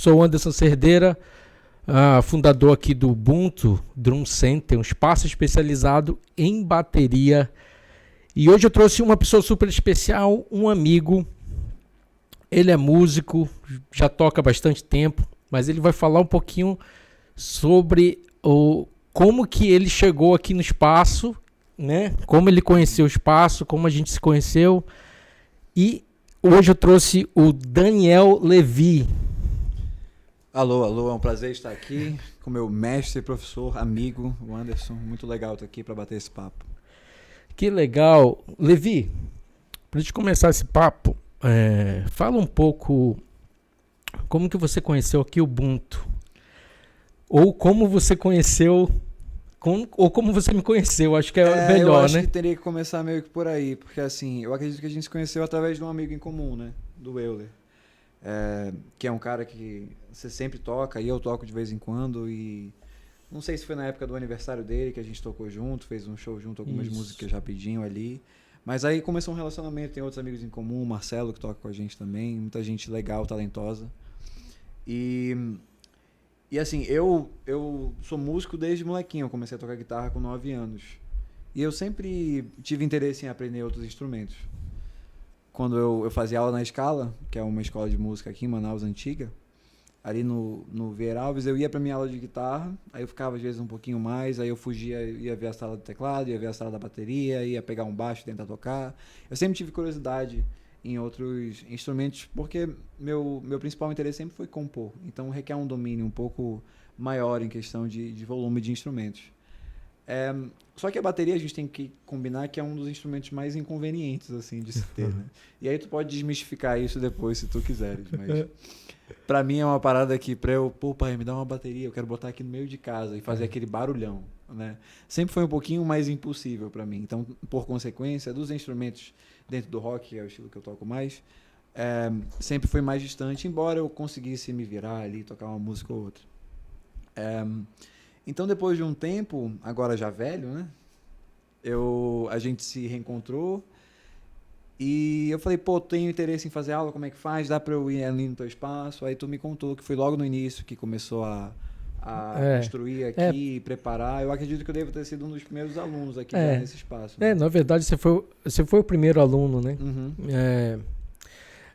sou o Anderson Cerdeira, fundador aqui do Ubuntu Drum Center, um espaço especializado em bateria. E hoje eu trouxe uma pessoa super especial, um amigo. Ele é músico, já toca há bastante tempo, mas ele vai falar um pouquinho sobre como que ele chegou aqui no espaço, né? Como ele conheceu o espaço, como a gente se conheceu. E hoje eu trouxe o Daniel Levi. Alô, é um prazer estar aqui com meu mestre, professor, amigo, o Anderson. Muito legal estar aqui para bater esse papo. Que legal. Levi, para a gente começar esse papo, fala um pouco como que você conheceu aqui o Ubuntu. Ou como você conheceu, ou como você me conheceu, acho que é melhor, eu acho né? que teria que começar meio que por aí, porque assim, eu acredito que a gente se conheceu através de um amigo em comum, né? Do Euler. Que é um cara que você sempre toca, e eu toco de vez em quando, e não sei se foi na época do aniversário dele que a gente tocou junto, fez um show junto, algumas músicas rapidinho ali, mas aí começou um relacionamento, tem outros amigos em comum, o Marcelo que toca com a gente também, muita gente legal, talentosa, e assim, eu sou músico desde molequinho, eu comecei a tocar guitarra com 9 anos, e eu sempre tive interesse em aprender outros instrumentos. Quando eu fazia aula na Scala, que é uma escola de música aqui em Manaus, antiga, ali no Vieira Alves, eu ia para minha aula de guitarra, aí eu ficava às vezes um pouquinho mais, aí eu fugia, ia ver a sala do teclado, ia ver a sala da bateria, ia pegar um baixo e tentar tocar. Eu sempre tive curiosidade em outros instrumentos, porque meu principal interesse sempre foi compor, então requer um domínio um pouco maior em questão de volume de instrumentos. Só que a bateria a gente tem que combinar que é um dos instrumentos mais inconvenientes assim de se ter, né? E aí tu pode desmistificar isso depois se tu quiseres, mas pra mim é uma parada que pai, me dá uma bateria, eu quero botar aqui no meio de casa e fazer aquele barulhão, né? Sempre foi um pouquinho mais impossível pra mim. Então, por consequência, dos instrumentos dentro do rock, que é o estilo que eu toco mais, sempre foi mais distante, embora eu conseguisse me virar ali, tocar uma música ou outra. Então, depois de um tempo, agora já velho, né? A gente se reencontrou e eu falei, tenho interesse em fazer aula, como é que faz? Dá pra eu ir ali no teu espaço? Aí tu me contou que foi logo no início que começou a construir aqui, preparar. Eu acredito que eu devo ter sido um dos primeiros alunos aqui já nesse espaço. Né? Na verdade, você foi o primeiro aluno, né? Uhum.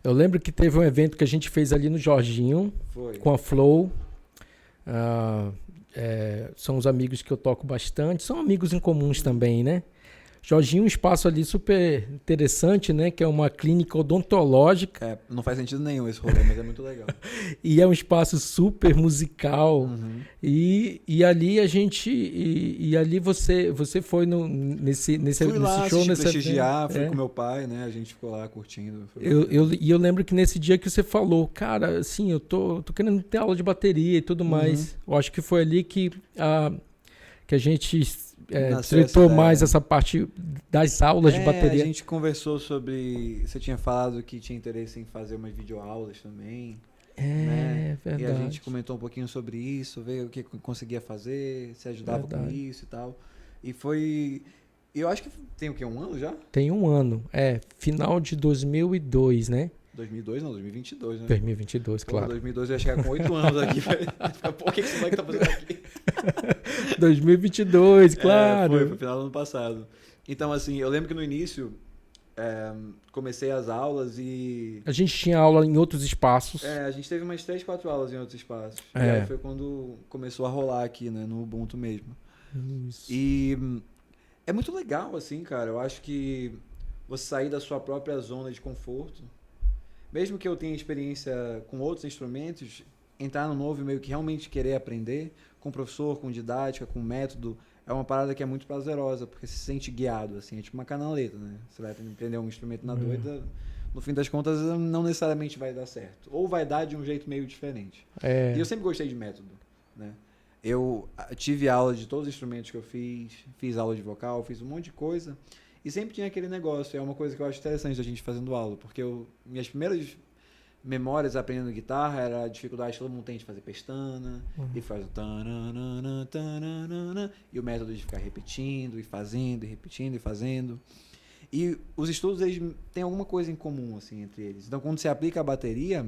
Eu lembro que teve um evento que a gente fez ali no Jorginho, com a Flow. São os amigos que eu toco bastante, são amigos em comuns também, né? Jorginho, um espaço ali super interessante, né? Que é uma clínica odontológica. Não faz sentido nenhum esse rolê, mas é muito legal. E é um espaço super musical. Uhum. E ali a gente... E ali você foi nesse fui lá, show, nesse prestigiar, fui com meu pai, né? A gente ficou lá curtindo. Eu lembro que nesse dia que você falou, cara, assim, eu tô querendo ter aula de bateria e tudo mais. Eu acho que foi ali que a gente tratou mais essa parte das aulas de bateria. A gente conversou sobre... Você tinha falado que tinha interesse em fazer umas videoaulas também. Né? Verdade. E a gente comentou um pouquinho sobre isso, ver o que conseguia fazer, se ajudava com isso e tal. E foi... Eu acho que tem o quê? Um ano já? Tem um ano. Final de 2002, né? 2002 não, 2022, né? 2022, claro. 2002 eu ia chegar com 8 anos aqui. Pô, o que esse moleque tá fazendo aqui? 2022, claro. Foi no final do ano passado. Então, assim, eu lembro que no início comecei as aulas e... A gente tinha aula em outros espaços. A gente teve umas 3, 4 aulas em outros espaços. E aí foi quando começou a rolar aqui, né? No Ubuntu mesmo. Isso. E é muito legal, assim, cara. Eu acho que você sair da sua própria zona de conforto, mesmo que eu tenha experiência com outros instrumentos, entrar no novo e meio que realmente querer aprender, com professor, com didática, com método, é uma parada que é muito prazerosa, porque se sente guiado, assim, é tipo uma canaleta, né? Você vai aprender um instrumento na doida, no fim das contas não necessariamente vai dar certo. Ou vai dar de um jeito meio diferente. E eu sempre gostei de método, né? Eu tive aula de todos os instrumentos que eu fiz aula de vocal, fiz um monte de coisa, e sempre tinha aquele negócio. É uma coisa que eu acho interessante da gente fazendo aula, porque minhas primeiras memórias aprendendo guitarra era a dificuldade que todo mundo tem de fazer pestana, e faz o tananana, tananana, e o método de ficar repetindo, e fazendo, e repetindo, e fazendo. E os estudos, eles têm alguma coisa em comum, assim, entre eles. Então, quando você aplica a bateria,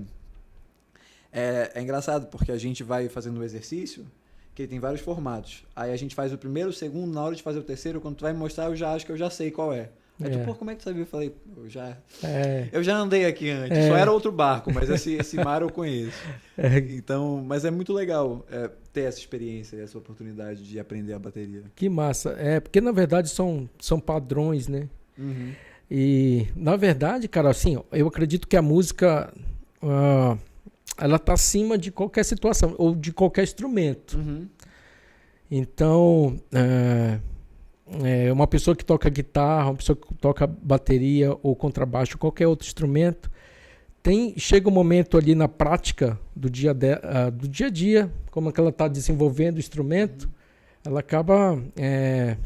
É engraçado, porque a gente vai fazendo o exercício, que ele tem vários formatos. Aí a gente faz o primeiro, o segundo, na hora de fazer o terceiro, quando tu vai me mostrar, eu já acho que eu já sei qual é. Aí tu, pô, como é que tu sabia? Eu falei, eu já andei aqui antes, só era outro barco, mas esse mar eu conheço. Então, mas é muito legal ter essa experiência, essa oportunidade de aprender a bateria. Que massa. Porque na verdade são padrões, né? Uhum. E na verdade, cara, assim, eu acredito que a música ela tá acima de qualquer situação ou de qualquer instrumento. Uhum. Então, uma pessoa que toca guitarra, uma pessoa que toca bateria ou contrabaixo, qualquer outro instrumento, chega um momento ali na prática do dia a dia, como é que ela está desenvolvendo o instrumento, ela acaba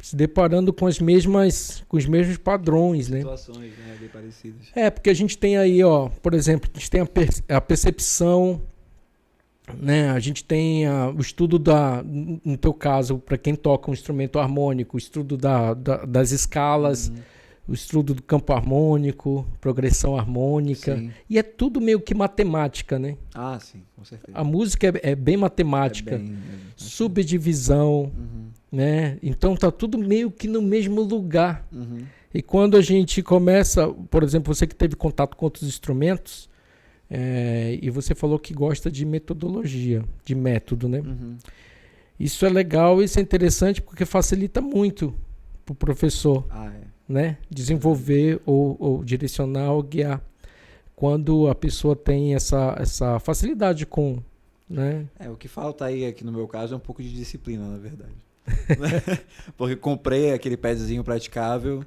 se deparando com os mesmos padrões, né? Situações, né, bem parecidas. Porque a gente tem aí, por exemplo, a gente tem a percepção, né? A gente tem o estudo no teu caso, para quem toca um instrumento harmônico, o estudo das escalas, o estudo do campo harmônico, progressão harmônica. Sim. E é tudo meio que matemática, né? Ah, sim, com certeza. A música é bem matemática, subdivisão, né? Então tá tudo meio que no mesmo lugar. E quando a gente começa, por exemplo, você que teve contato com outros instrumentos, e você falou que gosta de metodologia, de método, né? Isso é legal, isso é interessante porque facilita muito para o professor, né? Desenvolver ou direcionar ou guiar. Quando a pessoa tem essa facilidade com, né? O que falta aí aqui no meu caso é um pouco de disciplina, na verdade. Porque comprei aquele padzinho praticável.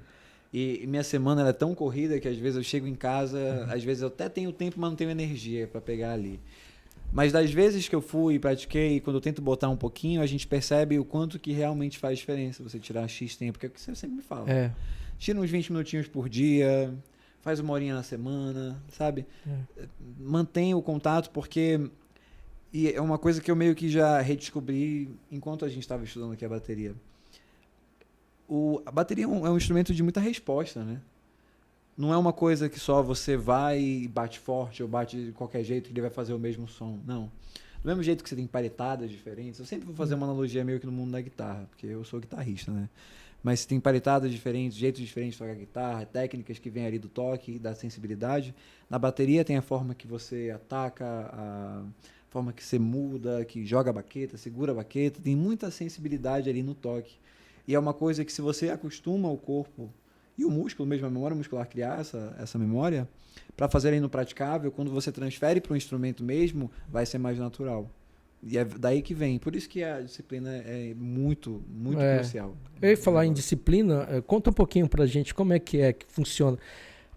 E minha semana ela é tão corrida que às vezes eu chego em casa, às vezes eu até tenho tempo, mas não tenho energia para pegar ali. Mas das vezes que eu fui e pratiquei, quando eu tento botar um pouquinho, a gente percebe o quanto que realmente faz diferença você tirar X tempo, que é o que você sempre me fala. Tira uns 20 minutinhos por dia, faz 1 horinha na semana, sabe? Mantenha o contato, porque... E é uma coisa que eu meio que já redescobri enquanto a gente estava estudando aqui a bateria. A bateria é um instrumento de muita resposta, né? Não é uma coisa que só você vai e bate forte ou bate de qualquer jeito que ele vai fazer o mesmo som. Não. Do mesmo jeito que você tem palhetadas diferentes, eu sempre vou fazer uma analogia meio que no mundo da guitarra, porque eu sou guitarrista, né? Mas você tem palhetadas diferentes, jeitos diferentes de tocar guitarra, técnicas que vêm ali do toque, da sensibilidade. Na bateria tem a forma que você ataca, a forma que você muda, que joga a baqueta, segura a baqueta. Tem muita sensibilidade ali no toque. E é uma coisa que se você acostuma o corpo e o músculo mesmo, a memória muscular, criar essa memória, para fazer aí no praticável, quando você transfere para o instrumento mesmo, vai ser mais natural. E é daí que vem. Por isso que a disciplina é muito, muito crucial. Eu ia falar em disciplina, conta um pouquinho pra gente como é que funciona.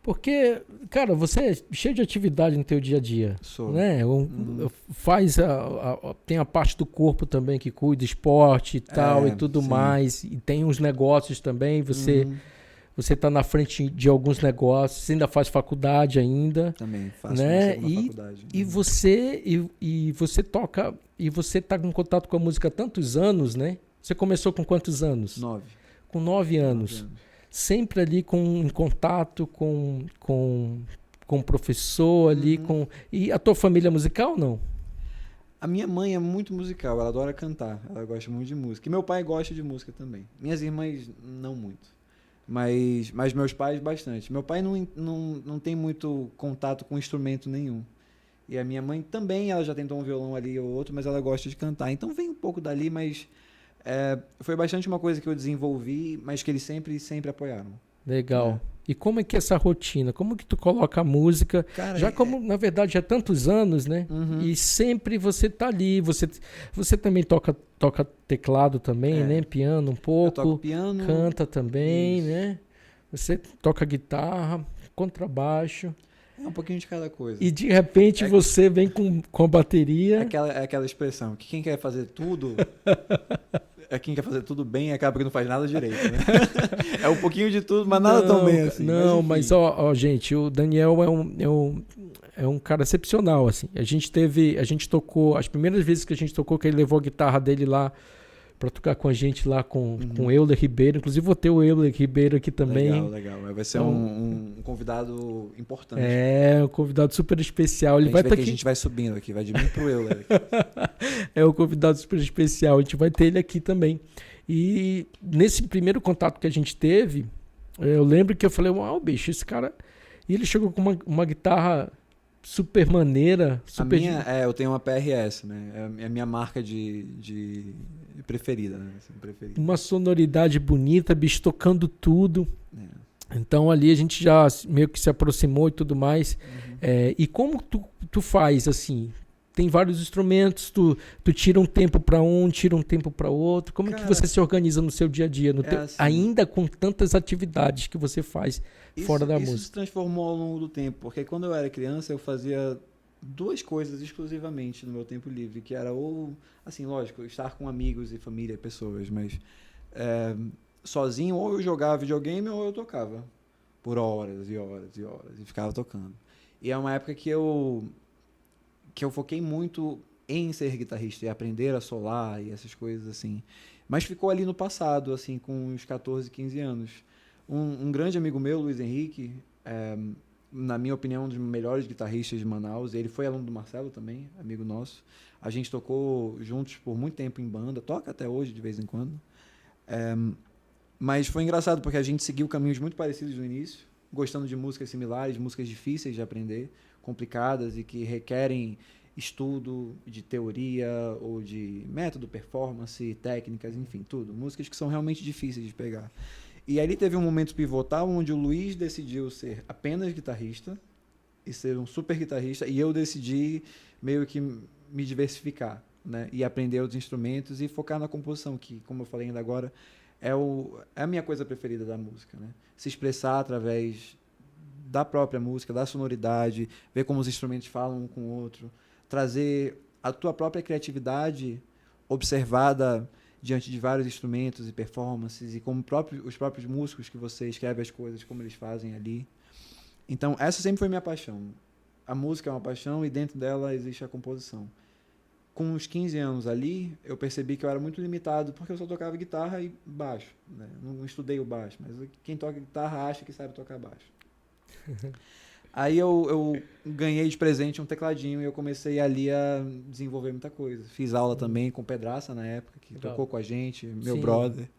Porque, cara, você é cheio de atividade no teu dia a dia. Sou. Né? Tem a parte do corpo também que cuida, esporte e tal e tudo mais. E tem uns negócios também, você está na frente de alguns negócios, você ainda faz faculdade ainda. Também faço, né? faculdade. E você toca, e você está em contato com a música há tantos anos, né? Você começou com quantos anos? 9. Com 9 anos. Sempre ali em contato com o professor ali, E a tua família é musical, não? A minha mãe é muito musical, ela adora cantar, ela gosta muito de música. E meu pai gosta de música também. Minhas irmãs, não muito. Mas meus pais, bastante. Meu pai não tem muito contato com instrumento nenhum. E a minha mãe também, ela já tentou um violão ali ou outro, mas ela gosta de cantar. Então vem um pouco dali, mas foi bastante uma coisa que eu desenvolvi, mas que eles sempre apoiaram. Legal. E como é que é essa rotina? Como que tu coloca a música? Cara, na verdade, já há tantos anos, né? E sempre você tá ali. Você também toca teclado também, né? Piano um pouco. Eu toco piano. Canta também, né? Você toca guitarra, contrabaixo. Um pouquinho de cada coisa. E de repente você vem com a bateria. Aquela expressão, que quem quer fazer tudo... quem quer fazer tudo bem acaba que não faz nada direito, né? É um pouquinho de tudo, mas nada tão bem assim. Não, mas gente, o Daniel é um cara excepcional, assim. A gente tocou, as primeiras vezes que a gente tocou, que ele levou a guitarra dele lá para tocar com a gente lá com o Euler Ribeiro. Inclusive vou ter o Euler Ribeiro aqui também. Legal. Vai ser Então, um convidado importante. Um convidado super especial. Ele a vai gente estar que aqui. A gente vai subindo aqui, vai de mim pro Euler. É um convidado super especial. A gente vai ter ele aqui também. E nesse primeiro contato que a gente teve, eu lembro que eu falei, uau, bicho, esse cara... E ele chegou com uma guitarra super maneira. Super eu tenho uma PRS, né? É a minha marca de preferida, né? Assim, preferida. Uma sonoridade bonita, bicho, tocando tudo. É. Então ali a gente já meio que se aproximou e tudo mais. E como tu faz, assim... Tem vários instrumentos, tu tira um tempo para um, tira um tempo para outro. Como é que você se organiza no seu dia a dia? Assim, ainda com tantas atividades que você faz fora da música? Isso se transformou ao longo do tempo, porque quando eu era criança eu fazia duas coisas exclusivamente no meu tempo livre, que era ou, assim, lógico, estar com amigos e família, pessoas, mas sozinho ou eu jogava videogame ou eu tocava por horas e horas e horas e ficava tocando. E é uma época que eu foquei muito em ser guitarrista e aprender a solar e essas coisas assim. Mas ficou ali no passado, assim, com uns 14, 15 anos. Um grande amigo meu, Luiz Henrique, na minha opinião, um dos melhores guitarristas de Manaus. Ele foi aluno do Marcelo também, amigo nosso. A gente tocou juntos por muito tempo em banda, toca até hoje de vez em quando. Mas foi engraçado porque a gente seguiu caminhos muito parecidos no início, gostando de músicas similares, músicas difíceis de aprender, complicadas e que requerem estudo de teoria ou de método, performance, técnicas, enfim, tudo. Músicas que são realmente difíceis de pegar. E aí teve um momento pivotal onde o Luiz decidiu ser apenas guitarrista e ser um super guitarrista, e eu decidi meio que me diversificar, né? E aprender outros instrumentos e focar na composição, que, como eu falei ainda agora, é a minha coisa preferida da música, né? Se expressar através da própria música, da sonoridade, ver como os instrumentos falam um com o outro, trazer a tua própria criatividade observada diante de vários instrumentos e performances e como os próprios músicos que você escreve as coisas, como eles fazem ali. Então, essa sempre foi minha paixão. A música é uma paixão e dentro dela existe a composição. Com uns 15 anos ali, eu percebi que eu era muito limitado porque eu só tocava guitarra e baixo, né? Não estudei o baixo, mas quem toca guitarra acha que sabe tocar baixo. Aí eu ganhei de presente um tecladinho e eu comecei ali a desenvolver muita coisa. Fiz aula também com o Pedraça na época, que tocou com a gente, meu brother.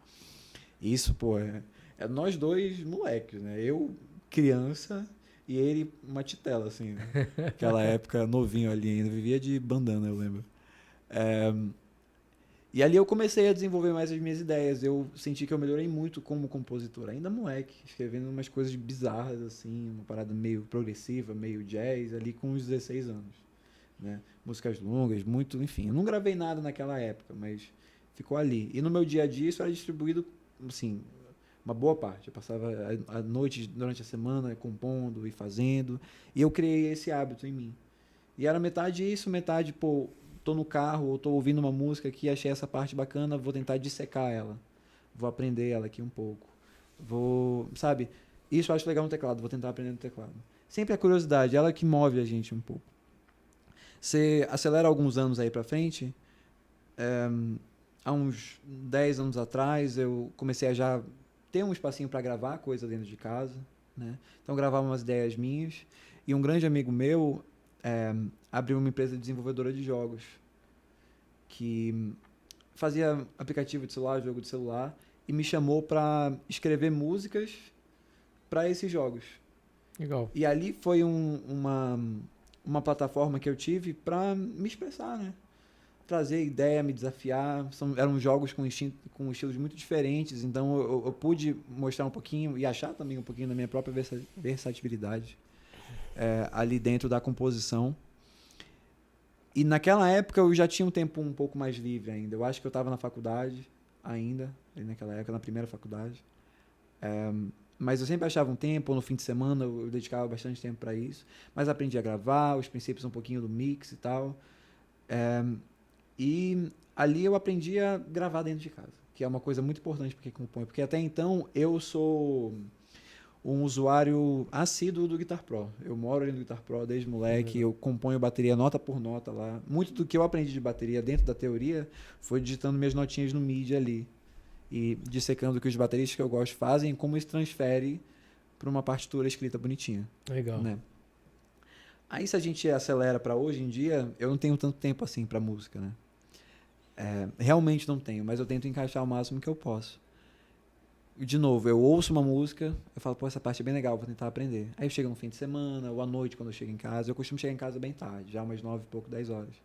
Isso, pô, é nós dois moleques, né? Eu, criança, e ele, uma titela, assim. Né? Aquela época, novinho ali ainda, vivia de bandana, eu lembro. E ali eu comecei a desenvolver mais as minhas ideias. Eu senti que eu melhorei muito como compositor. Ainda moleque, escrevendo umas coisas bizarras, assim, uma parada meio progressiva, meio jazz, ali com uns 16 anos. Né? Músicas longas, muito, enfim. Eu não gravei nada naquela época, mas ficou ali. E no meu dia a dia isso era distribuído, assim, uma boa parte. Eu passava a noite, durante a semana, compondo e fazendo. E eu criei esse hábito em mim. E era metade isso, metade, pô, tô no carro ou tô ouvindo uma música aqui, achei essa parte bacana, vou tentar dissecar ela. Vou aprender ela aqui um pouco. Sabe? Isso eu acho legal no teclado, vou tentar aprender no teclado. Sempre a curiosidade, ela que move a gente um pouco. Você acelera alguns anos aí pra frente, há uns 10 anos atrás, eu comecei a já ter um espacinho para gravar coisa dentro de casa, né? Então, gravava umas ideias minhas. E um grande amigo meu abriu uma empresa desenvolvedora de jogos que fazia aplicativo de celular, jogo de celular, e me chamou para escrever músicas para esses jogos. Legal. E ali foi uma plataforma que eu tive para me expressar, né? Trazer ideia, me desafiar. Eram jogos com estilos muito diferentes, então eu pude mostrar um pouquinho e achar também um pouquinho da minha própria versatilidade ali dentro da composição. E naquela época eu já tinha um tempo um pouco mais livre ainda. Eu acho que eu estava na faculdade ainda, naquela época, na primeira faculdade. Mas eu sempre achava um tempo, ou no fim de semana eu dedicava bastante tempo para isso. Mas aprendi a gravar, os princípios um pouquinho do mix e tal. E ali eu aprendi a gravar dentro de casa, que é uma coisa muito importante para quem compõe. Porque até então eu sou um usuário assíduo do Guitar Pro. Eu moro ali no Guitar Pro desde moleque, eu componho bateria nota por nota lá. Muito do que eu aprendi de bateria dentro da teoria foi digitando minhas notinhas no MIDI ali. E dissecando o que os bateristas que eu gosto fazem e como isso transfere para uma partitura escrita bonitinha. Legal. Né? Aí se a gente acelera para hoje em dia, eu não tenho tanto tempo assim para música, né? Realmente não tenho, mas eu tento encaixar o máximo que eu posso. De novo, eu ouço uma música, eu falo, pô, essa parte é bem legal, vou tentar aprender. Aí chega no fim de semana, ou à noite, quando eu chego em casa. Eu costumo chegar em casa bem tarde, já umas 9 e pouco, 10 horas.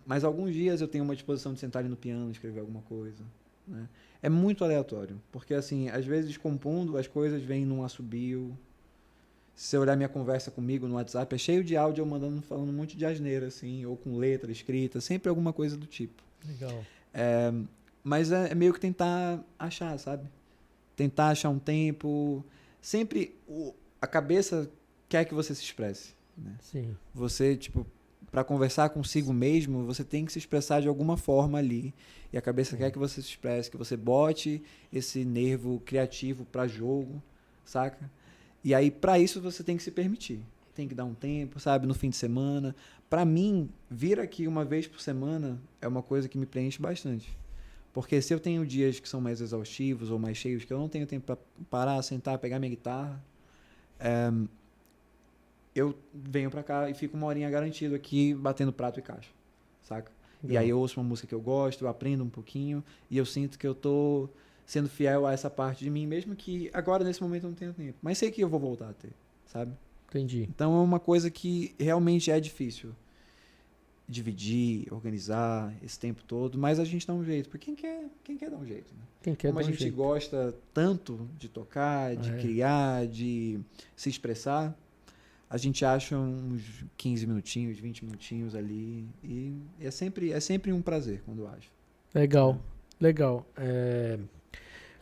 Mas alguns dias eu tenho uma disposição de sentar ali no piano, escrever alguma coisa. Né? É muito aleatório, porque assim, às vezes compondo, as coisas vêm num assobio. Se você olhar minha conversa comigo no WhatsApp, é cheio de áudio eu falando um monte de asneira, assim, ou com letra escrita, sempre alguma coisa do tipo. Legal. Mas é meio que tentar achar, sabe? Tentar achar um tempo. Sempre a cabeça quer que você se expresse. Né? Sim. Você, tipo, para conversar consigo mesmo, você tem que se expressar de alguma forma ali. E a cabeça quer que você se expresse, que você bote esse nervo criativo para jogo, saca? E aí, para isso, você tem que se permitir. Tem que dar um tempo, sabe? No fim de semana. Para mim, vir aqui uma vez por semana é uma coisa que me preenche bastante. Porque se eu tenho dias que são mais exaustivos ou mais cheios, que eu não tenho tempo para parar, sentar, pegar minha guitarra, eu venho para cá e fico uma horinha garantido aqui, batendo prato e caixa, saca? E aí eu ouço uma música que eu gosto, eu aprendo um pouquinho e eu sinto que eu tô sendo fiel a essa parte de mim, mesmo que agora, nesse momento, eu não tenha tempo. Mas sei que eu vou voltar a ter, sabe? Entendi. Então é uma coisa que realmente é difícil dividir, organizar esse tempo todo, mas a gente dá um jeito, porque quem quer dar um jeito, né? Quem quer Como a dar um gente jeito. gosta tanto de tocar, de criar, de se expressar, a gente acha uns 15 minutinhos, 20 minutinhos ali e é sempre um prazer quando eu acho. Legal, legal.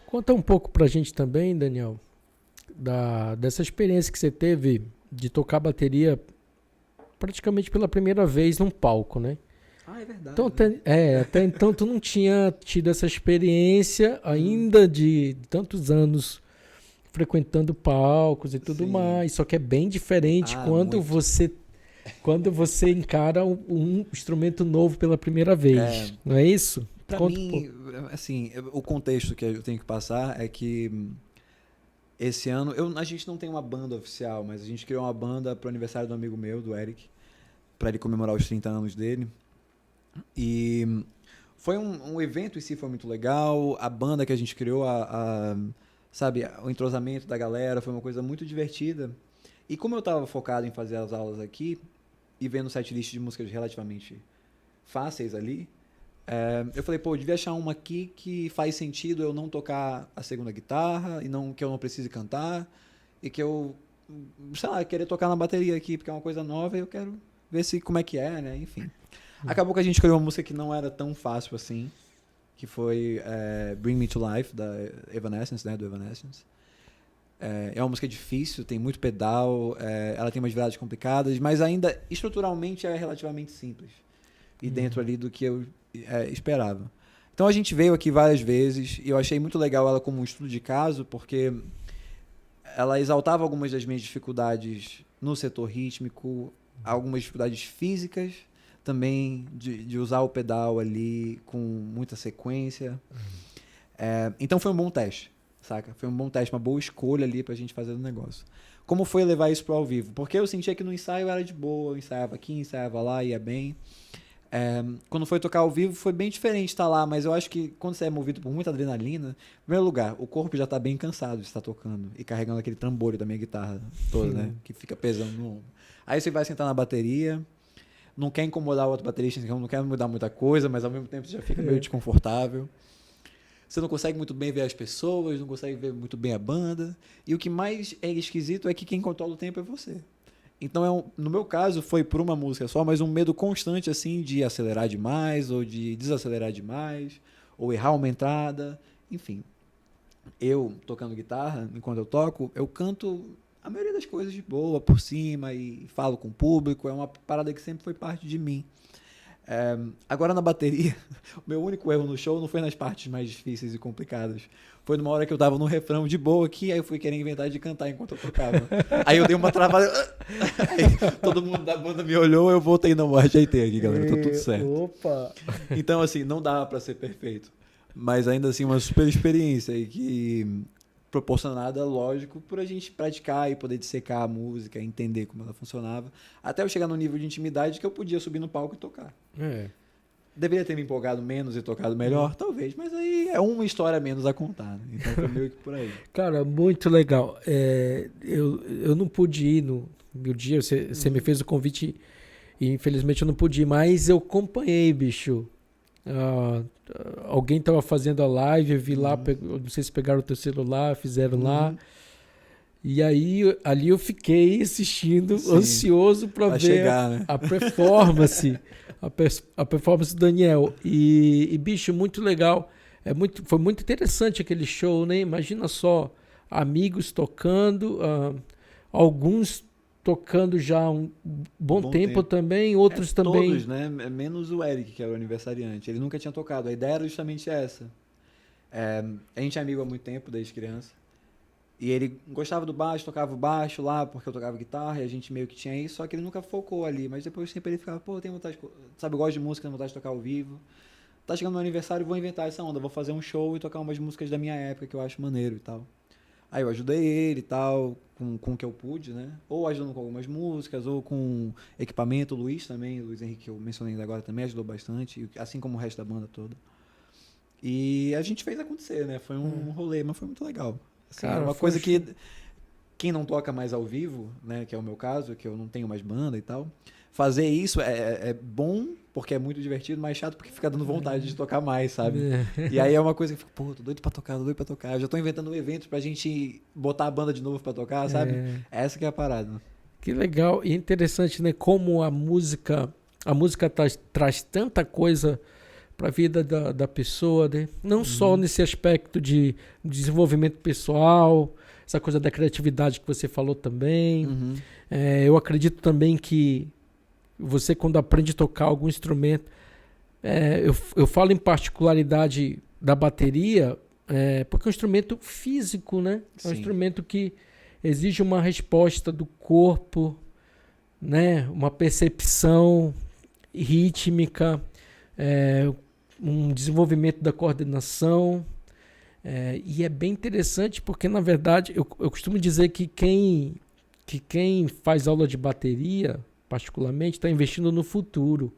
Conta um pouco pra gente também, Daniel, dessa experiência que você teve de tocar bateria praticamente pela primeira vez num palco, né? Ah, é verdade. Então, né? até então tu não tinha tido essa experiência ainda de tantos anos frequentando palcos e tudo Sim. mais. Só que é bem diferente quando você encara um instrumento novo pela primeira vez. Não é isso? Pra mim, assim, o contexto que eu tenho que passar é que esse ano, a gente não tem uma banda oficial, mas a gente criou uma banda pro aniversário do amigo meu, do Eric, para ele comemorar os 30 anos dele. E foi um evento em si, foi muito legal. A banda que a gente criou, sabe, o entrosamento da galera, foi uma coisa muito divertida. E como eu estava focado em fazer as aulas aqui e vendo o setlist de músicas relativamente fáceis ali, eu falei, pô, eu devia achar uma aqui que faz sentido eu não tocar a segunda guitarra, e que eu não precise cantar, e que eu, sei lá, querer tocar na bateria aqui, porque é uma coisa nova e eu quero ver como é que é, né? Enfim. Acabou que a gente criou uma música que não era tão fácil assim, que foi Bring Me to Life, da Evanescence, né? Do Evanescence. É uma música difícil, tem muito pedal, ela tem umas viradas complicadas, mas ainda estruturalmente é relativamente simples. E dentro ali do que eu esperava. Então a gente veio aqui várias vezes e eu achei muito legal ela como um estudo de caso, porque ela exaltava algumas das minhas dificuldades no setor rítmico, algumas dificuldades físicas também de usar o pedal ali com muita sequência. Então foi um bom teste, saca? Foi um bom teste, uma boa escolha ali pra gente fazer o negócio. Como foi levar isso pro ao vivo? Porque eu sentia que no ensaio era de boa, eu ensaiava aqui, ensaiava lá, ia bem. Quando foi tocar ao vivo foi bem diferente estar lá, mas eu acho que quando você é movido por muita adrenalina, em primeiro lugar, o corpo já está bem cansado de estar tocando e carregando aquele trambolho da minha guitarra toda, né? Que fica pesando no ombro. Aí você vai sentar na bateria, não quer incomodar o outro baterista, não quer mudar muita coisa, mas ao mesmo tempo você já fica meio desconfortável. Você não consegue muito bem ver as pessoas, não consegue ver muito bem a banda. E o que mais é esquisito é que quem controla o tempo é você. Então, no meu caso, foi por uma música só, mas um medo constante, assim, de acelerar demais, ou de desacelerar demais, ou errar uma entrada, enfim. Eu, tocando guitarra, enquanto eu toco, eu canto a maioria das coisas de boa, por cima, e falo com o público, é uma parada que sempre foi parte de mim. Agora na bateria, o meu único erro no show não foi nas partes mais difíceis e complicadas. Foi numa hora que eu tava no refrão de boa aqui, aí eu fui querer inventar de cantar enquanto eu tocava. Aí eu dei uma travada. Aí todo mundo da banda me olhou, eu voltei, não, ajeitei aqui, galera, tá tudo certo. Opa! Então, assim, não dava pra ser perfeito. Mas ainda assim, uma super experiência aí que proporcionada, lógico, por a gente praticar e poder dissecar a música, entender como ela funcionava, até eu chegar no nível de intimidade que eu podia subir no palco e tocar. Deveria ter me empolgado menos e tocado melhor? Talvez, mas aí é uma história menos a contar, né? Então foi meio que por aí. Cara, muito legal. Eu não pude ir no dia, você me fez o convite e infelizmente eu não pude ir, mas eu acompanhei, bicho. Alguém tava fazendo a live, eu vi lá, não sei se pegaram o teu celular, fizeram lá. E aí, ali eu fiquei assistindo, ansioso para ver chegar, né? a performance, a performance do Daniel. E bicho, muito legal. Foi muito interessante aquele show, né? Imagina só, amigos tocando, alguns tocando já há um bom tempo também, outros também. Todos, né? Menos o Eric, que era o aniversariante. Ele nunca tinha tocado. A ideia era justamente essa. A gente é amigo há muito tempo, desde criança. E ele gostava do baixo, tocava o baixo lá, porque eu tocava guitarra, e a gente meio que tinha isso, só que ele nunca focou ali. Mas depois sempre ele ficava, pô, eu tenho vontade, sabe, eu gosto de música, tenho vontade de tocar ao vivo. Tá chegando meu aniversário, vou inventar essa onda, vou fazer um show e tocar umas músicas da minha época que eu acho maneiro e tal. Aí eu ajudei ele e tal, com o que eu pude, né? Ou ajudando com algumas músicas, ou com equipamento. O Luiz também, o Luiz Henrique, que eu mencionei ainda agora, também ajudou bastante, assim como o resto da banda toda. E a gente fez acontecer, né? Foi um rolê, mas foi muito legal. Assim, cara, uma coisa que quem não toca mais ao vivo, né, que é o meu caso, que eu não tenho mais banda e tal, fazer isso é bom porque é muito divertido, mas chato porque fica dando vontade de tocar mais, sabe? E aí é uma coisa que eu fico, pô, tô doido pra tocar, Eu já tô inventando eventos pra gente botar a banda de novo pra tocar, sabe? Essa que é a parada. Que legal e interessante, né? Como a música traz tanta coisa para a vida da pessoa, né? Não só nesse aspecto de desenvolvimento pessoal, essa coisa da criatividade que você falou também. Eu acredito também que você, quando aprende a tocar algum instrumento, eu falo em particularidade da bateria, porque é um instrumento físico, né? É um instrumento que exige uma resposta do corpo, né? Uma percepção rítmica, um desenvolvimento da coordenação, e é bem interessante porque, na verdade, eu costumo dizer que quem faz aula de bateria, particularmente, está investindo no futuro.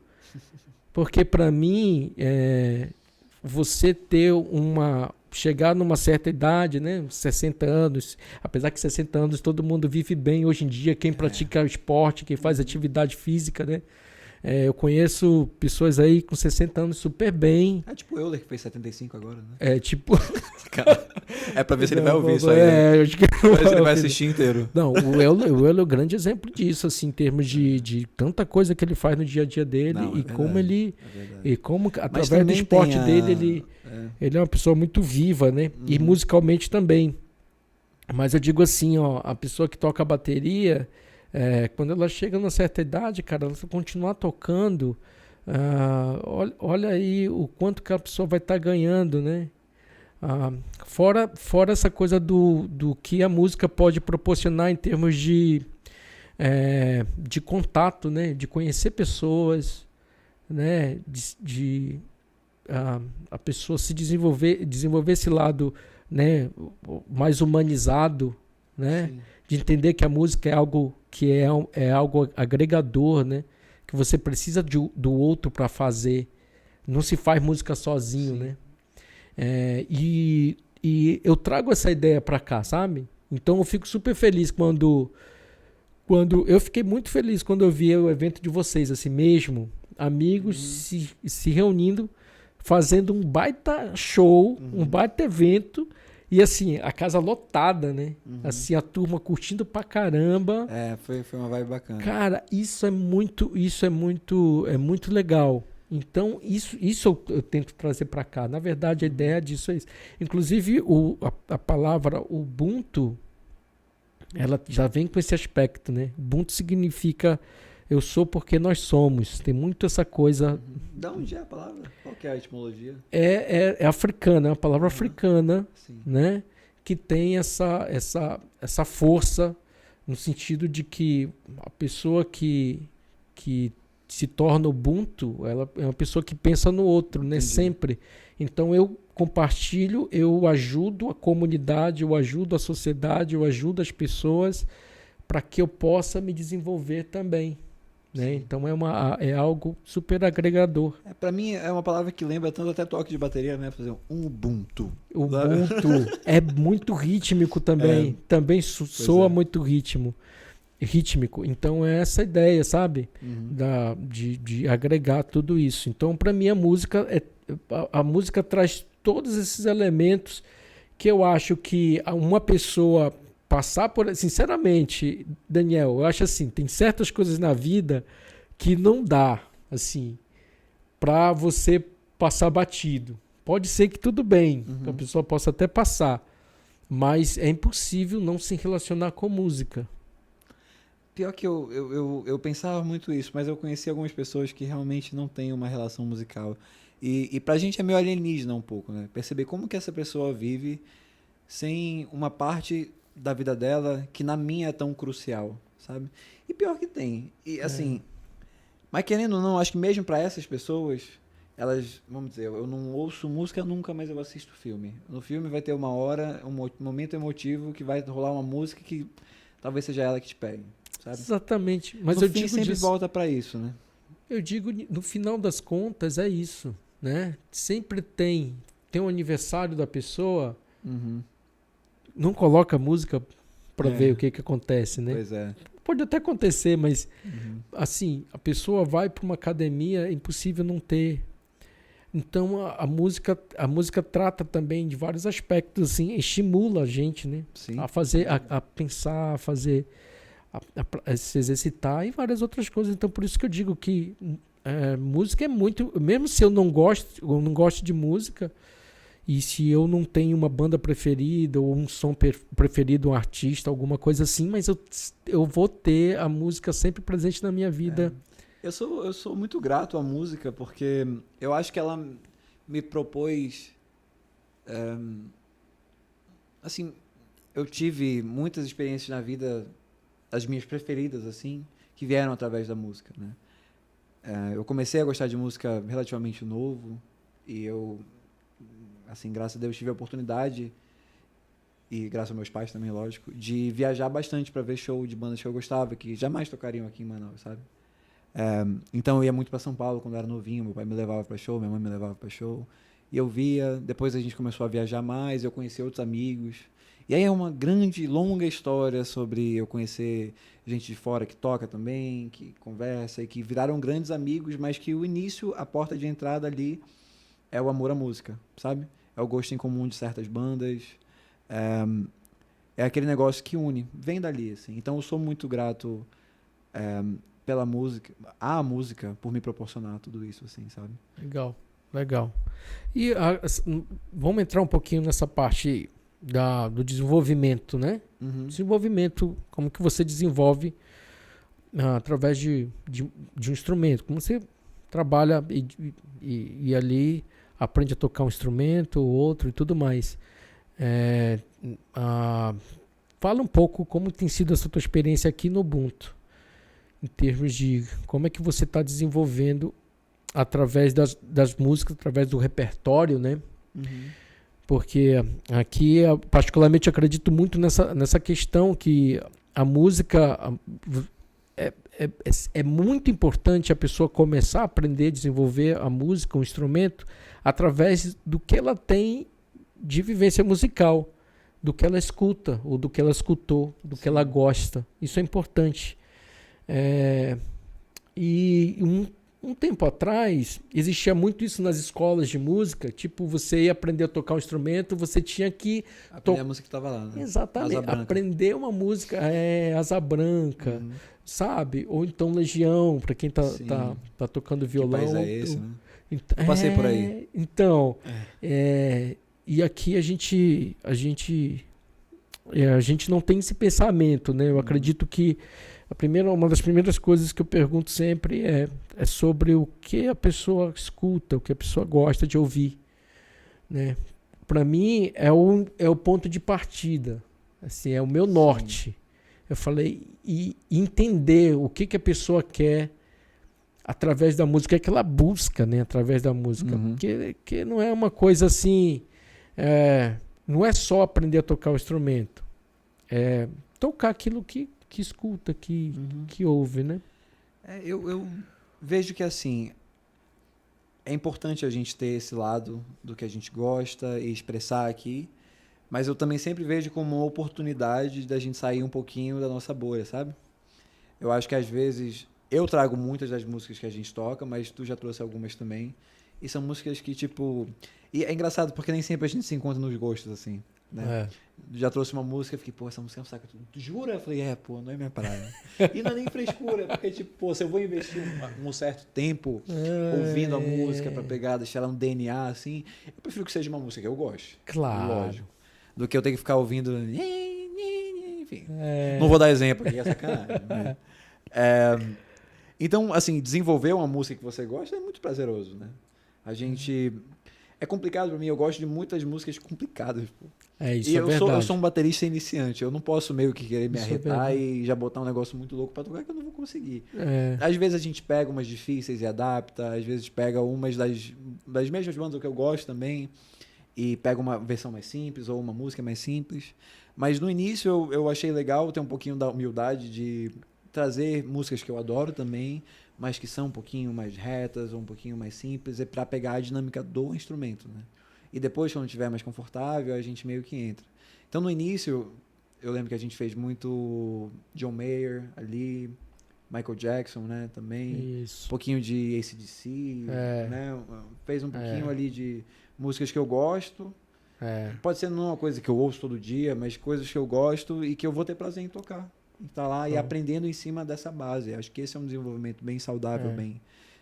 Porque, para mim, você chegar numa certa idade, né, 60 anos, apesar que 60 anos todo mundo vive bem hoje em dia, quem pratica esporte, quem faz atividade física, né? Eu conheço pessoas aí com 60 anos super bem. É tipo o Euler, que fez 75 agora, né? É tipo... É pra ver se ele vai ouvir isso aí. Né? Eu acho que pra ver se ele vai assistir inteiro. Não, o Euler é um grande exemplo disso, assim, em termos de tanta coisa que ele faz no dia a dia dele. Não, e como ele... E como, através do esporte dele, ele é uma pessoa muito viva, né? E musicalmente também. Mas eu digo assim, ó, a pessoa que toca a bateria... quando ela chega numa certa idade, cara, ela continuar tocando, olha aí o quanto que a pessoa vai estar ganhando, né? Fora essa coisa do que a música pode proporcionar em termos de contato, né? De conhecer pessoas, né? A pessoa se desenvolver esse lado, né? Mais humanizado, né? Sim. De entender que a música é algo que é algo agregador, né? Que você precisa do outro para fazer. Não se faz música sozinho, né? E eu trago essa ideia para cá, sabe? Então eu fico super feliz quando eu fiquei muito feliz quando eu vi o evento de vocês, assim mesmo, amigos se reunindo, fazendo um baita show, um baita evento. E assim, a casa lotada, né? Assim, a turma curtindo pra caramba. Foi uma vibe bacana. Cara, isso é muito legal. Então, isso eu tento trazer pra cá. Na verdade, a ideia disso é isso. Inclusive, a palavra Ubuntu, ela já vem com esse aspecto, né? Ubuntu significa Eu sou porque nós somos. Tem muito essa coisa. Da onde é a palavra? Qual que é a etimologia? É africana, é uma palavra africana, Sim. né? Que tem essa força no sentido de que a pessoa que se torna Ubuntu, ela é uma pessoa que pensa no outro, né? Entendi. Sempre. Então eu compartilho, eu ajudo a comunidade, eu ajudo a sociedade, eu ajudo as pessoas para que eu possa me desenvolver também, né? Sim. Então é algo super agregador. Para mim é uma palavra que lembra tanto até toque de bateria, né? Fazer um Ubuntu. O Ubuntu é muito rítmico também. Também soa muito rítmico. Então é essa ideia, sabe? De agregar tudo isso. Então, para mim, a música traz todos esses elementos que eu acho que uma pessoa passar por... Sinceramente, Daniel, eu acho assim, tem certas coisas na vida que não dá, assim, para você passar batido. Pode ser que tudo bem, que a pessoa possa até passar, mas é impossível não se relacionar com música. Pior que eu pensava muito isso, mas eu conheci algumas pessoas que realmente não têm uma relação musical. E pra gente é meio alienígena um pouco, né? Perceber como que essa pessoa vive sem uma parte da vida dela que na minha é tão crucial, sabe? E pior que tem. E assim, mas querendo ou não, acho que mesmo pra essas pessoas, elas, vamos dizer, eu não ouço música nunca, mas eu assisto filme. No filme vai ter uma hora, um momento emotivo que vai rolar uma música que talvez seja ela que te pegue, sabe? Exatamente. Mas no eu fim, digo sempre disso, volta pra isso, né? eu digo, no final das contas, é isso, né? Sempre tem um aniversário da pessoa, não coloca música para ver o que acontece, né? Pois é. Pode até acontecer, mas assim, a pessoa vai para uma academia, é impossível não ter. Então a música trata também de vários aspectos, assim, estimula a gente, né? Sim. A fazer, a pensar, a fazer, a se exercitar e várias outras coisas. Então por isso que eu digo que música é muito, mesmo se eu não gosto de música, e se eu não tenho uma banda preferida ou um som preferido, um artista, alguma coisa assim, mas eu vou ter a música sempre presente na minha vida. Eu sou muito grato à música porque eu acho que ela me propôs... assim, eu tive muitas experiências na vida, as minhas preferidas, assim, que vieram através da música, né? Eu comecei a gostar de música relativamente novo e eu... assim, graças a Deus tive a oportunidade, e graças aos meus pais também, lógico, de viajar bastante para ver show de bandas que eu gostava, que jamais tocariam aqui em Manaus, sabe? Então eu ia muito para São Paulo quando eu era novinho, meu pai me levava para show, minha mãe me levava para show, e eu via, depois a gente começou a viajar mais, eu conheci outros amigos, e aí é uma grande, longa história sobre eu conhecer gente de fora que toca também, que conversa, e que viraram grandes amigos, mas que o início, a porta de entrada ali, é o amor à música, sabe? É o gosto em comum de certas bandas. É aquele negócio que une, vem dali, assim. Então eu sou muito grato pela música, à música, por me proporcionar tudo isso, assim, sabe? Legal. E vamos entrar um pouquinho nessa parte do desenvolvimento, né? Desenvolvimento, como que você desenvolve através de um instrumento, como você trabalha e ali aprende a tocar um instrumento, outro e tudo mais. Fala um pouco como tem sido essa tua experiência aqui no Ubuntu, em termos de como é que você está desenvolvendo através das músicas, através do repertório, né? Porque aqui, particularmente, acredito muito nessa questão que a música... É muito importante a pessoa começar a aprender a desenvolver a música, um instrumento, através do que ela tem de vivência musical, do que ela escuta, ou do que ela escutou, do que ela gosta. Isso é importante. E um tempo atrás, existia muito isso nas escolas de música, tipo, você ia aprender a tocar um instrumento, você tinha que... Aprender a música que estava lá, né? Exatamente, aprender uma música, Asa Branca, sabe? Ou então Legião, para quem tá tocando violão. Que país é esse, né? Eu passei por aí. Então, e aqui a gente a gente não tem esse pensamento, né? Eu acredito que uma das primeiras coisas que eu pergunto sempre é sobre o que a pessoa escuta, o que a pessoa gosta de ouvir, né? Para mim é o ponto de partida, assim, é o meu norte. Eu falei, e entender o que a pessoa quer através da música, o que ela busca, né? Através da música. Que não é uma coisa assim, não é só aprender a tocar o instrumento, é tocar aquilo que escuta, que ouve, né? Eu vejo que assim, é importante a gente ter esse lado do que a gente gosta e expressar aqui, mas eu também sempre vejo como uma oportunidade da gente sair um pouquinho da nossa bolha, sabe? Eu acho que às vezes eu trago muitas das músicas que a gente toca, mas tu já trouxe algumas também. E são músicas que, tipo... E é engraçado porque nem sempre a gente se encontra nos gostos, assim, né? Já trouxe uma música, fiquei, pô, essa música é um saco. Tu jura? Eu falei, pô, não é minha praia. E não é nem frescura, porque, tipo, pô, se eu vou investir um certo tempo ouvindo a música pra pegar, deixar ela no DNA, assim, eu prefiro que seja uma música que eu goste. Claro. Lógico. Do que eu ter que ficar ouvindo... Enfim. Não vou dar exemplo aqui, é sacanagem. Mas, então, assim, desenvolver uma música que você gosta é muito prazeroso, né? A gente... É complicado pra mim, eu gosto de muitas músicas complicadas, pô. Isso e é verdade. eu sou um baterista iniciante, eu não posso meio que querer me arretar e já botar um negócio muito louco pra tocar que eu não vou conseguir. Às vezes a gente pega umas difíceis e adapta, às vezes pega umas das mesmas bandas que eu gosto também e pega uma versão mais simples ou uma música mais simples. Mas no início eu achei legal ter um pouquinho da humildade de trazer músicas que eu adoro também, mas que são um pouquinho mais retas ou um pouquinho mais simples, para pegar a dinâmica do instrumento, né? E depois, quando estiver mais confortável, a gente meio que entra. Então, no início, eu lembro que a gente fez muito John Mayer ali, Michael Jackson, né, também. Isso. Um pouquinho de AC/DC, né? Fez um pouquinho ali de músicas que eu gosto. Pode ser não uma coisa que eu ouço todo dia, mas coisas que eu gosto e que eu vou ter prazer em tocar. Estar lá e aprendendo em cima dessa base. Acho que esse é um desenvolvimento bem saudável,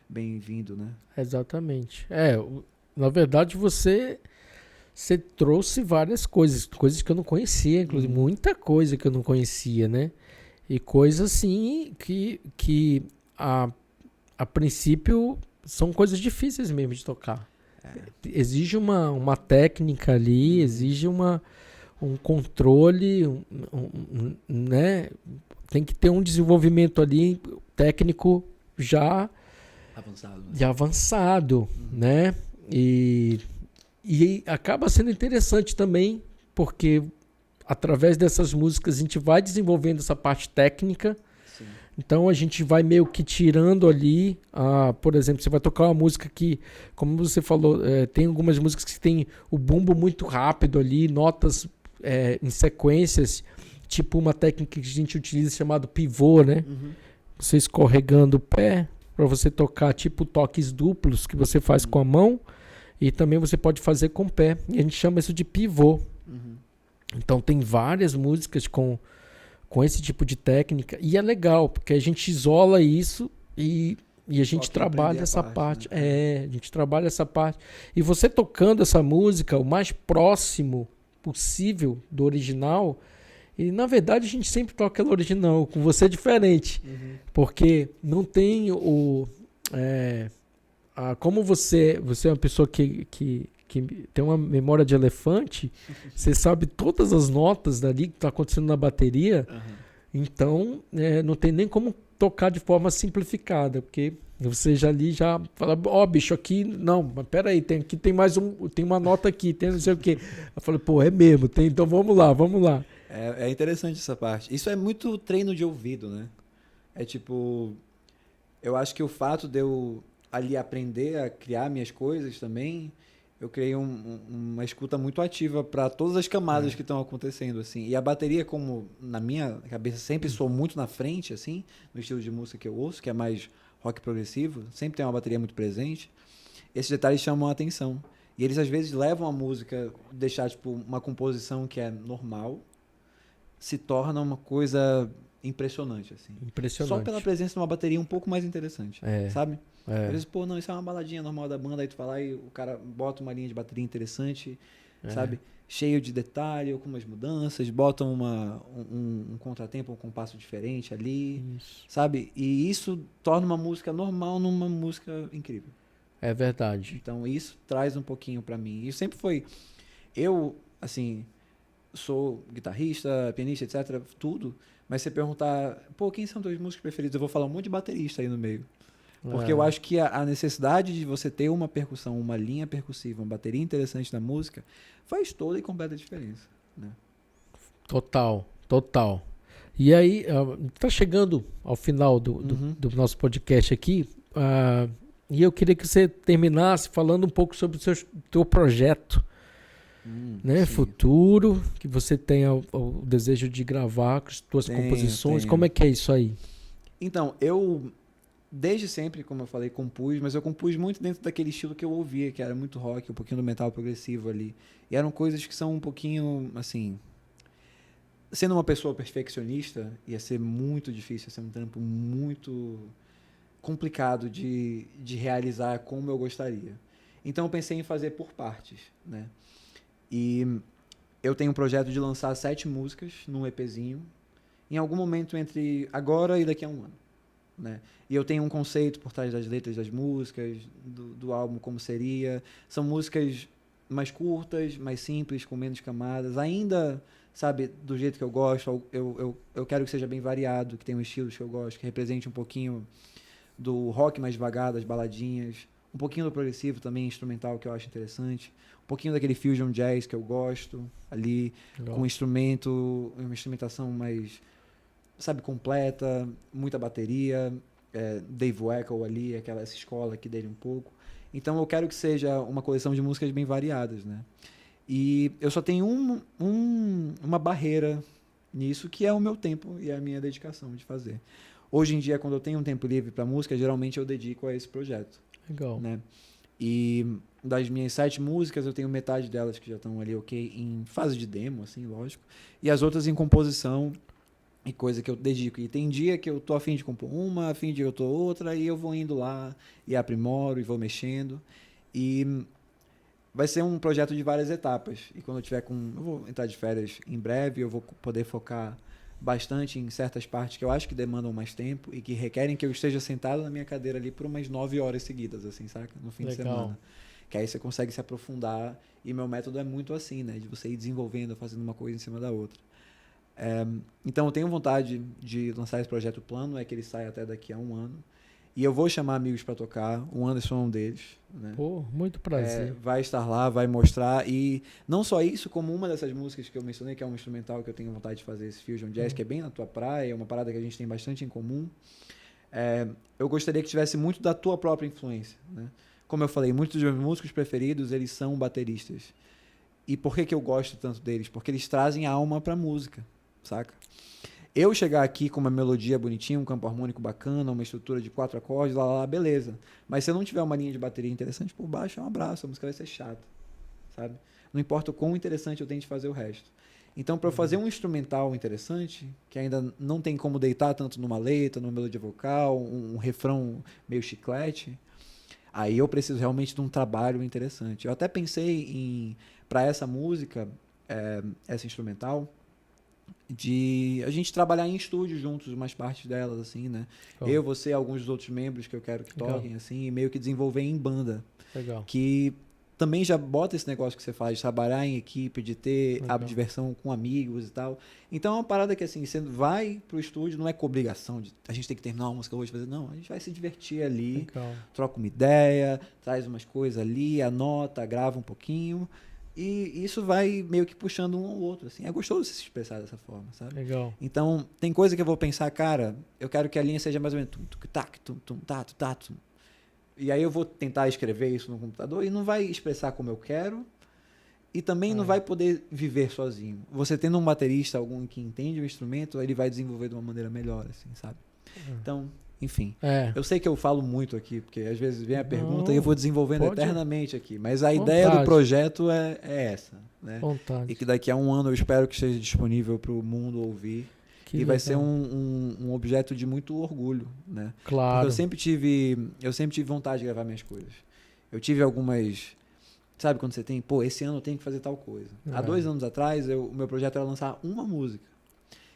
bem-vindo, né? Exatamente. Na verdade, você trouxe várias coisas que eu não conhecia, inclusive muita coisa que eu não conhecia, né? E coisas assim que a princípio são coisas difíceis mesmo de tocar. Exige uma técnica ali, exige um controle, né? Tem que ter um desenvolvimento ali técnico já avançado, né? E acaba sendo interessante também, porque através dessas músicas a gente vai desenvolvendo essa parte técnica. Sim. Então a gente vai meio que tirando ali, por exemplo, você vai tocar uma música que, como você falou, tem algumas músicas que tem o bumbo muito rápido ali, notas em sequências, tipo uma técnica que a gente utiliza chamado pivô, né? Você escorregando o pé para você tocar tipo toques duplos que você faz com a mão e também você pode fazer com o pé. E a gente chama isso de pivô. Então tem várias músicas com esse tipo de técnica e é legal porque a gente isola isso e a gente trabalha essa parte. Né? A gente trabalha essa parte. E você tocando essa música o mais próximo possível do original, e na verdade a gente sempre toca ela original, com você é diferente, porque não tem como você é uma pessoa que tem uma memória de elefante, você sabe todas as notas dali que está acontecendo na bateria, então não tem nem como tocar de forma simplificada, porque você já fala, bicho, aqui, não, mas peraí, aqui tem mais tem uma nota aqui, tem não sei o quê. Eu falei, pô, é mesmo, então vamos lá. É interessante essa parte. Isso é muito treino de ouvido, né? É tipo, eu acho que o fato de eu ali aprender a criar minhas coisas também, eu criei uma escuta muito ativa para todas as camadas que estão acontecendo, assim. E a bateria, como na minha cabeça sempre sou muito na frente, assim, no estilo de música que eu ouço, que é mais rock progressivo, sempre tem uma bateria muito presente, esses detalhes chamam a atenção. E eles às vezes levam a música, deixar tipo uma composição que é normal, se torna uma coisa impressionante, assim. Impressionante. Só pela presença de uma bateria um pouco mais interessante, sabe? Às vezes, não, isso é uma baladinha normal da banda, aí tu vai lá e o cara bota uma linha de bateria interessante, sabe? cheio de detalhe, algumas mudanças, botam um contratempo, um compasso diferente ali, sabe? E isso torna uma música normal numa música incrível. É verdade. Então isso traz um pouquinho pra mim. E sempre foi... Eu, assim, sou guitarrista, pianista, etc, tudo, mas você perguntar, pô, quem são teus músicos preferidos? Eu vou falar um monte de baterista aí no meio. Porque eu acho que a necessidade de você ter uma percussão, uma linha percussiva, uma bateria interessante na música, faz toda e completa diferença, né? Total. E aí, tá chegando ao final do nosso podcast aqui, e eu queria que você terminasse falando um pouco sobre o teu projeto, né? Futuro, que você tenha o desejo de gravar com as tuas composições. Como é que é isso aí? Então, eu... Desde sempre, como eu falei, compus, mas eu compus muito dentro daquele estilo que eu ouvia, que era muito rock, um pouquinho do metal progressivo ali. E eram coisas que são um pouquinho, assim... Sendo uma pessoa perfeccionista, ia ser muito difícil, ia ser um trampo muito complicado de realizar como eu gostaria. Então eu pensei em fazer por partes, né? E eu tenho um projeto de lançar 7 músicas num EPzinho, em algum momento entre agora e daqui a um ano. Né? E eu tenho um conceito por trás das letras das músicas, do álbum como seria. São músicas mais curtas, mais simples, com menos camadas. Ainda, sabe, do jeito que eu gosto. Eu quero que seja bem variado, que tenha um estilos que eu gosto, que represente um pouquinho do rock mais devagar, das baladinhas. Um pouquinho do progressivo também, instrumental, que eu acho interessante. Um pouquinho daquele fusion jazz que eu gosto ali. Legal. Com uma instrumentação mais... sabe, completa, muita bateria, Dave Weckl ali, essa escola aqui dele um pouco. Então eu quero que seja uma coleção de músicas bem variadas, né? E eu só tenho uma barreira nisso, que é o meu tempo e a minha dedicação de fazer. Hoje em dia, quando eu tenho um tempo livre para música, geralmente eu dedico a esse projeto. Legal. Né? E das minhas 7 músicas, eu tenho metade delas que já estão ali, em fase de demo, assim, lógico. E as outras em composição, e coisa que eu dedico. E tem dia que eu tô a fim de compor uma, a fim de eu tô outra, e eu vou indo lá e aprimoro e vou mexendo. E vai ser um projeto de várias etapas. E quando eu vou entrar de férias em breve, eu vou poder focar bastante em certas partes que eu acho que demandam mais tempo e que requerem que eu esteja sentado na minha cadeira ali por umas 9 horas seguidas, assim, saca? No fim de semana. Que aí você consegue se aprofundar. E meu método é muito assim, né? De você ir desenvolvendo, fazendo uma coisa em cima da outra. Então eu tenho vontade de lançar esse projeto. O plano é que ele saia até daqui a um ano. E eu vou chamar amigos para tocar. O Anderson é um deles. Né? Pô, muito prazer. Vai estar lá, vai mostrar. E não só isso, como uma dessas músicas que eu mencionei, que é um instrumental que eu tenho vontade de fazer, esse Fusion Jazz, que é bem na tua praia, é uma parada que a gente tem bastante em comum. Eu gostaria que tivesse muito da tua própria influência. Né? Como eu falei, muitos dos meus músicos preferidos, eles são bateristas. E por que eu gosto tanto deles? Porque eles trazem alma para a música. Saca? Eu chegar aqui com uma melodia bonitinha, um campo harmônico bacana, uma estrutura de 4 acordes, lá, beleza. Mas se eu não tiver uma linha de bateria interessante por baixo, é um abraço, a música vai ser chata, sabe? Não importa o quão interessante eu tente fazer o resto. Então, para eu fazer um instrumental interessante, que ainda não tem como deitar tanto numa letra, numa melodia vocal, um refrão meio chiclete, aí eu preciso realmente de um trabalho interessante. Eu até pensei para essa música, essa instrumental, de a gente trabalhar em estúdio juntos, umas partes delas, assim, né? Legal. Eu, você, alguns dos outros membros que eu quero que toquem, assim, e meio que desenvolver em banda. Legal. Que também já bota esse negócio que você faz, de trabalhar em equipe, de ter a diversão com amigos e tal. Então é uma parada que, assim, você vai pro estúdio, não é com obrigação de a gente tem que terminar uma música hoje, fazer, não, a gente vai se divertir ali, troca uma ideia, traz umas coisas ali, anota, grava um pouquinho. E isso vai meio que puxando um ao outro, assim. É gostoso se expressar dessa forma, sabe? Legal. Então, tem coisa que eu vou pensar, cara, eu quero que a linha seja mais ou menos e aí eu vou tentar escrever isso no computador e não vai expressar como eu quero e também não vai poder viver sozinho. Você tendo um baterista, algum que entende o instrumento, ele vai desenvolver de uma maneira melhor, assim, sabe? Então... Enfim, eu sei que eu falo muito aqui, porque às vezes vem a pergunta e eu vou desenvolvendo eternamente aqui. Mas a ideia do projeto é essa, né? E que daqui a um ano eu espero que esteja disponível para o mundo ouvir. E vai ser um objeto de muito orgulho, né? Claro. Porque eu sempre tive vontade de gravar minhas coisas. Eu tive algumas Sabe quando você tem, pô, esse ano eu tenho que fazer tal coisa. Há 2 anos atrás, o meu projeto era lançar uma música.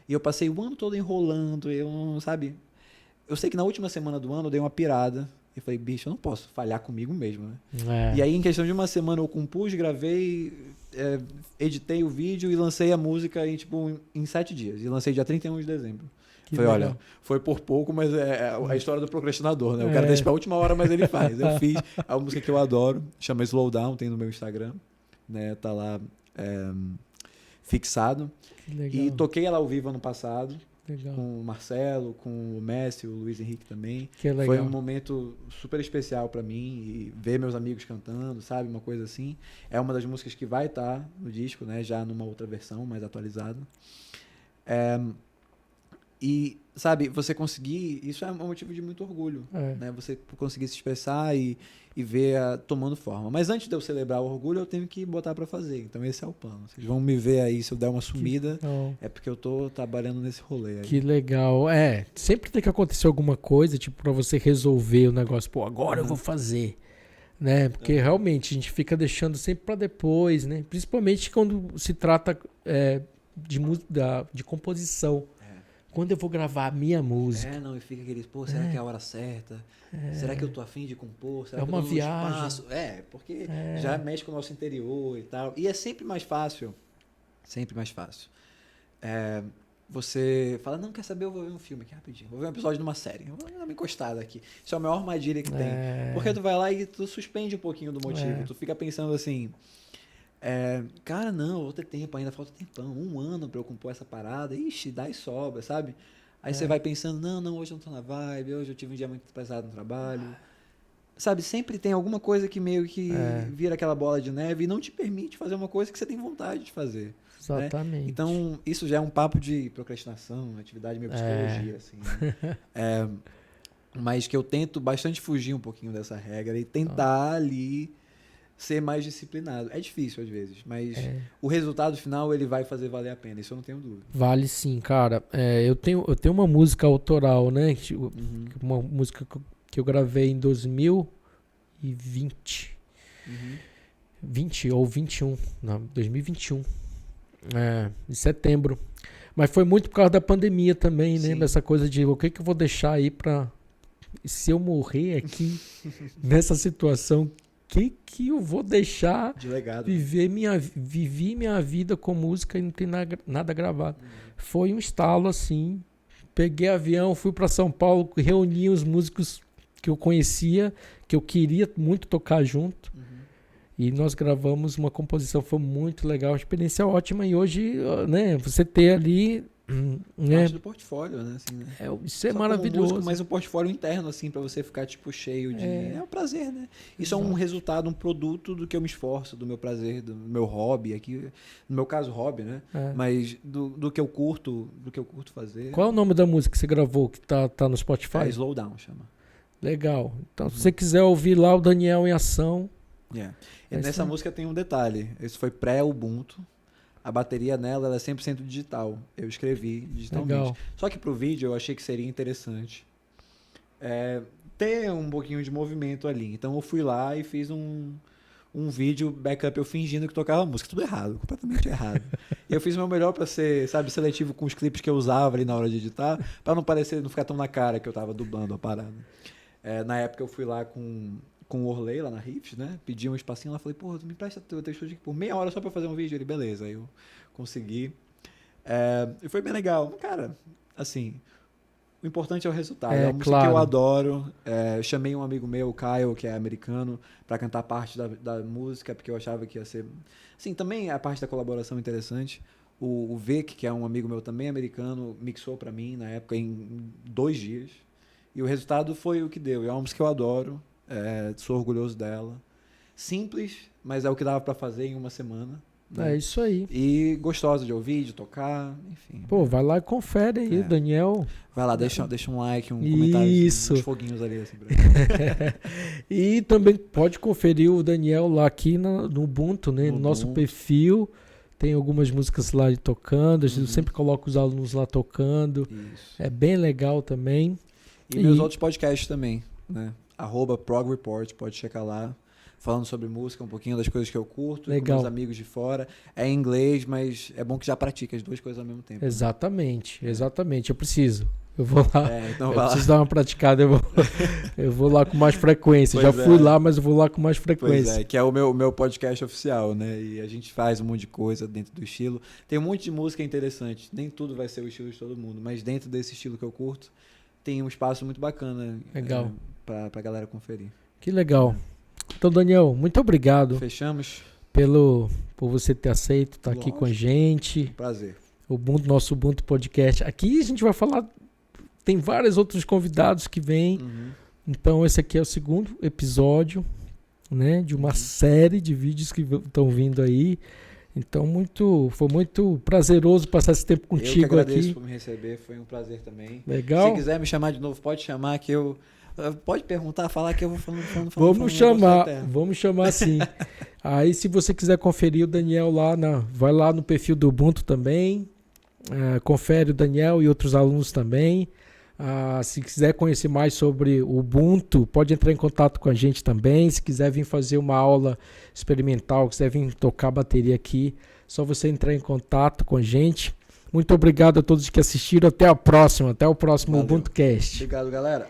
E eu passei o ano todo enrolando, sabe? Eu sei que na última semana do ano eu dei uma pirada. E falei, bicho, eu não posso falhar comigo mesmo, né? E aí, em questão de uma semana, eu compus, gravei, editei o vídeo e lancei a música em 7 dias. E lancei dia 31 de dezembro. Falei, olha, foi por pouco, mas é a história do procrastinador, né? O cara deixa pra última hora, mas ele faz. Eu fiz a música que eu adoro, chama Slowdown, tem no meu Instagram, né? Tá lá fixado. E toquei ela ao vivo ano passado. Legal. Com o Marcelo, com o Messi, o Luiz Henrique também. Que legal. Foi um momento super especial pra mim, e ver meus amigos cantando, sabe? Uma coisa assim. É uma das músicas que vai estar no disco, né? Já numa outra versão, mais atualizada. E, sabe, você conseguir... Isso é um motivo de muito orgulho, né? Você conseguir se expressar e ver tomando forma. Mas antes de eu celebrar o orgulho, eu tenho que botar pra fazer. Então esse é o plano. Vocês vão me ver aí, se eu der uma sumida, é porque eu tô trabalhando nesse rolê aí. Que legal. Sempre tem que acontecer alguma coisa, tipo, pra você resolver o negócio. Pô, agora eu vou fazer. Né? Porque realmente a gente fica deixando sempre pra depois, né? Principalmente quando se trata de composição. Quando eu vou gravar a minha música. Não, e fica aqueles, pô, será que é a hora certa? Será que eu tô afim de compor? Será que uma eu tô no viagem. espaço? Porque já mexe com o nosso interior e tal. E é sempre mais fácil. Você fala, não, quer saber, eu vou ver um filme aqui rapidinho. Vou ver um episódio de uma série. Eu vou dar uma encostada aqui. Isso é a maior armadilha que tem. Porque tu vai lá e tu suspende um pouquinho do motivo. Tu fica pensando assim... cara, não, eu vou ter tempo ainda, falta tempão, 1 ano pra eu compor essa parada, ixi, dá e sobra, sabe? Aí você vai pensando, não, hoje eu não tô na vibe, hoje eu tive um dia muito pesado no trabalho. Sabe, sempre tem alguma coisa que meio que vira aquela bola de neve e não te permite fazer uma coisa que você tem vontade de fazer. Exatamente. Né? Então, isso já é um papo de procrastinação, atividade meio psicologia, assim, né? Mas que eu tento bastante fugir um pouquinho dessa regra e tentar ali... ser mais disciplinado. É difícil às vezes, mas o resultado final ele vai fazer valer a pena, isso eu não tenho dúvida. Vale sim, cara. Eu tenho uma música autoral, né? Uma música que eu gravei em 2020. 20 ou 21. Não, 2021. Em setembro. Mas foi muito por causa da pandemia também, né? Essa coisa de o que eu vou deixar aí pra... Se eu morrer aqui nessa situação... que eu vou deixar de legado, viver minha vida com música e não tem nada gravado. Foi um estalo assim, peguei avião, fui para São Paulo, reuni os músicos que eu conhecia, que eu queria muito tocar junto, e nós gravamos uma composição, foi muito legal, uma experiência ótima, e hoje, né, você ter ali... parte do portfólio, né? Assim, né? Isso é maravilhoso. Músico, mas um portfólio interno, assim, pra você ficar, tipo, cheio de... É um prazer, né? Isso é um resultado, um produto do que eu me esforço, do meu prazer, do meu hobby aqui. No meu caso, hobby, né? Mas do que eu curto, fazer. Qual é o nome da música que você gravou, que tá no Spotify? Slowdown, chama. Legal. Então, se você quiser ouvir lá o Daniel em ação... E nessa música tem um detalhe. Esse foi pré-Ubuntu. A bateria nela ela é 100% digital. Eu escrevi digitalmente. Legal. Só que pro vídeo eu achei que seria interessante ter um pouquinho de movimento ali. Então eu fui lá e fiz um vídeo backup eu fingindo que tocava música. Tudo errado, completamente errado. E eu fiz o meu melhor pra ser, sabe, seletivo com os clipes que eu usava ali na hora de editar, pra não ficar tão na cara que eu tava dublando a parada. Na época eu fui lá com o Orley lá na Riffs, né? Pedi um espacinho lá, falei, pô, tu me empresta teu estúdio aqui por meia hora só pra fazer um vídeo. Ele, beleza. Aí eu consegui. E foi bem legal. Cara, assim, o importante é o resultado. É uma música que eu adoro. Eu chamei um amigo meu, o Kyle, que é americano, pra cantar parte da música, porque eu achava que ia ser... Assim, também a parte da colaboração interessante. O Vic, que é um amigo meu também americano, mixou pra mim na época em 2 dias. E o resultado foi o que deu. É uma música que eu adoro. Sou orgulhoso dela. Simples, mas é o que dava pra fazer em uma semana. Né? É isso aí. E gostosa de ouvir, de tocar, enfim. Pô, vai lá e confere aí, Daniel. Vai lá, deixa um like, um comentário, uns foguinhos ali. Assim, e também pode conferir o Daniel lá aqui no Ubuntu, né? No nosso perfil. Tem algumas músicas lá tocando. Eu sempre coloco os alunos lá tocando. Isso. É bem legal também. E meus outros podcasts também, né? @ProgReport, pode checar lá. falando sobre música, um pouquinho das coisas que eu curto, Legal. com meus amigos de fora. É em inglês, mas é bom que já pratique as duas coisas ao mesmo tempo. Exatamente. Eu preciso. Eu vou lá. Então Eu vai lá. preciso dar uma praticada, eu vou lá com mais frequência. Pois Já fui é. lá, mas eu vou lá com mais Pois frequência. é, que é o meu podcast oficial, né? E a gente faz um monte de coisa dentro do estilo. Tem um monte de música interessante. Nem tudo vai ser o estilo de todo mundo, mas dentro desse estilo que eu curto, tem um espaço muito bacana. Legal. Pra galera conferir. Que legal. Então, Daniel, muito obrigado Fechamos? por você ter aceito estar aqui com a gente. Prazer. Nosso Ubuntu Podcast. Aqui a gente vai falar. Tem vários outros convidados que vêm. Então, esse aqui é o segundo episódio, né, de uma série de vídeos que estão vindo aí. Então, foi muito prazeroso passar esse tempo Eu que contigo agradeço aqui. por me receber, foi um prazer também. Legal? Se quiser me chamar de novo, pode chamar que eu... Pode perguntar, falar que eu vou falando. Vamos chamar sim. Aí, se você quiser conferir o Daniel lá, vai lá no perfil do Ubuntu também. Confere o Daniel e outros alunos também. Se quiser conhecer mais sobre o Ubuntu, pode entrar em contato com a gente também. Se quiser vir fazer uma aula experimental, quiser vir tocar bateria aqui, só você entrar em contato com a gente. Muito obrigado a todos que assistiram. Até a próxima. Até o próximo Valeu. UbuntuCast. Obrigado, galera.